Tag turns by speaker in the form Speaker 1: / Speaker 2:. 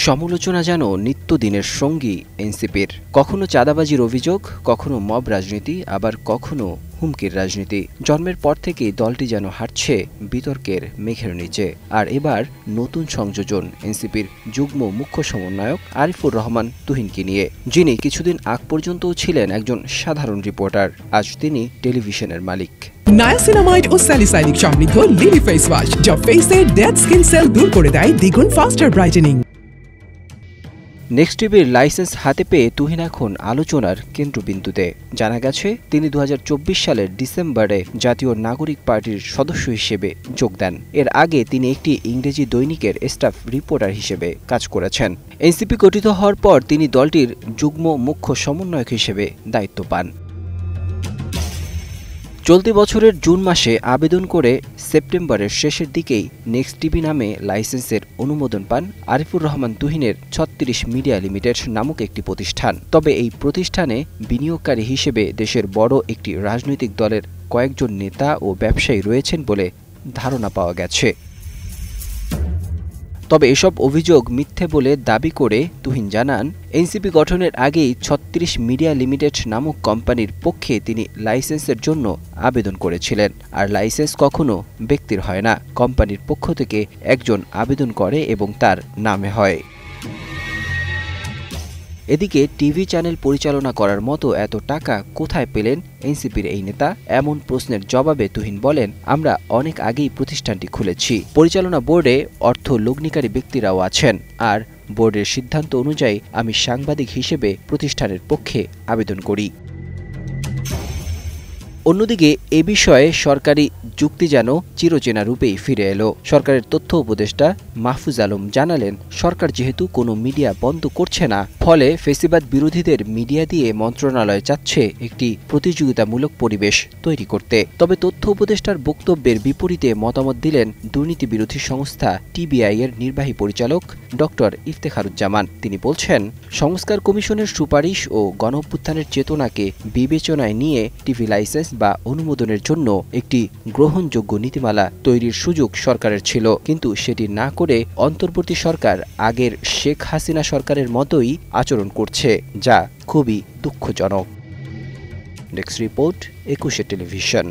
Speaker 1: সমালোচনা যেন নিত্যদিনের সঙ্গী এনসিপির। কখনো চাঁদাবাজির অভিযোগ, কখনো মব রাজনীতি, আবার কখনো হুমকির রাজনীতি। জন্মের পর থেকেই দলটি যেন হাঁটছে বিতর্কের মেঘের নিচে। আর এবার নতুন সংযোজন এনসিপির যুগ্ম মুখ্য সমন্বয়ক আরিফুর রহমান তুহিনকে নিয়ে, যিনি কিছুদিন আগ পর্যন্তও ছিলেন একজন সাধারণ রিপোর্টার। আজ তিনি টেলিভিশনের মালিক।
Speaker 2: নায়াসিনামাইড ও স্যালিসাইলিক সমৃদ্ধ লিলি ফেস ওয়াশ, যা ফেসের ডেড স্কিন সেল দূর করে দেয় দ্বিগুণ ফাস্টার ব্রাইটেনিং।
Speaker 1: নেক্সট টিভির লাইসেন্স হাতে পেয়ে তুহিন এখন আলোচনার কেন্দ্রবিন্দুতে। জানা গেছে তিনি 2024 সালের ডিসেম্বরে জাতীয় নাগরিক পার্টির সদস্য হিসেবে যোগ দেন। এর আগে তিনি একটি ইংরেজি দৈনিকের স্টাফ রিপোর্টার হিসেবে কাজ করেছেন। এনসিপি গঠিত হওয়ার পর তিনি দলটির যুগ্ম মুখ্য সমন্বয়ক হিসেবে দায়িত্ব পান। চলতি বছরের জুন মাসে আবেদন করে সেপ্টেম্বরের শেষের দিকেই নেক্সট টিভি নামে লাইসেন্সের অনুমোদন পান আরিফুর রহমান তুহিনের 36 মিডিয়া লিমিটেড নামক একটি প্রতিষ্ঠান। তবে এই প্রতিষ্ঠানে বিনিয়োগকারী হিসেবে দেশের বড় একটি রাজনৈতিক দলের কয়েকজন নেতা ও ব্যবসায়ী রয়েছেন বলে ধারণা পাওয়া গেছে। তবে এসব অভিযোগ মিথ্যে বলে দাবি করে তুহিন জানান, এনসিপি গঠনের আগেই 36 মিডিয়া লিমিটেড নামক কোম্পানির পক্ষে তিনি লাইসেন্সের জন্য আবেদন করেছিলেন। আর লাইসেন্স কখনো ব্যক্তির হয় না, কোম্পানির পক্ষ থেকে একজন আবেদন করে এবং তার নামে হয়। এদিকে টিভি চ্যানেল পরিচালনা করার মতো এত টাকা কোথায় পেলেন এনসিপির এই নেতা? এমন প্রশ্নের জবাবে তুহিন বলেন, আমরা অনেক আগেই প্রতিষ্ঠানটি খুলেছি। পরিচালনা বোর্ডে অর্থ লগ্নিকারী ব্যক্তিরাও আছেন, আর বোর্ডের সিদ্ধান্ত অনুযায়ী আমি সাংবাদিক হিসেবে প্রতিষ্ঠানের পক্ষে আবেদন করি। অন্যদিকে এ বিষয়ে সরকারি যুক্তি যেন চিরচেনা রূপেই ফিরে এলো। সরকারের তথ্য উপদেষ্টা মাহফুজ আলম জানালেন, সরকার যেহেতু কোনো মিডিয়া বন্ধ করছে না, ফলে ফেসিবাদ বিরোধীদের মিডিয়া দিয়ে মন্ত্রণালয় চাচ্ছে একটি প্রতিযোগিতামূলক পরিবেশ তৈরি করতে। তবে তথ্য উপদেষ্টার বক্তব্যের বিপরীতে মতামত দিলেন দুর্নীতি বিরোধী সংস্থা টিবিআই এর নির্বাহী পরিচালক ডক্টর ইফতেখারুজ্জামান। তিনি বলছেন, সংস্কার কমিশনের সুপারিশ ও গণঅভ্যুত্থানের চেতনাকে বিবেচনায় নিয়ে টিভি লাইসেন্স বা অনুমোদনের জন্য একটি গ্রহণযোগ্য নীতিমালা তৈরির সুযোগ সরকারের ছিল, কিন্তু সেটি না করে অন্তর্বর্তী সরকার আগের শেখ হাসিনা সরকারের মতোই আচরণ করছে, যা খুবই দুঃখজনক। Next report, 21 television.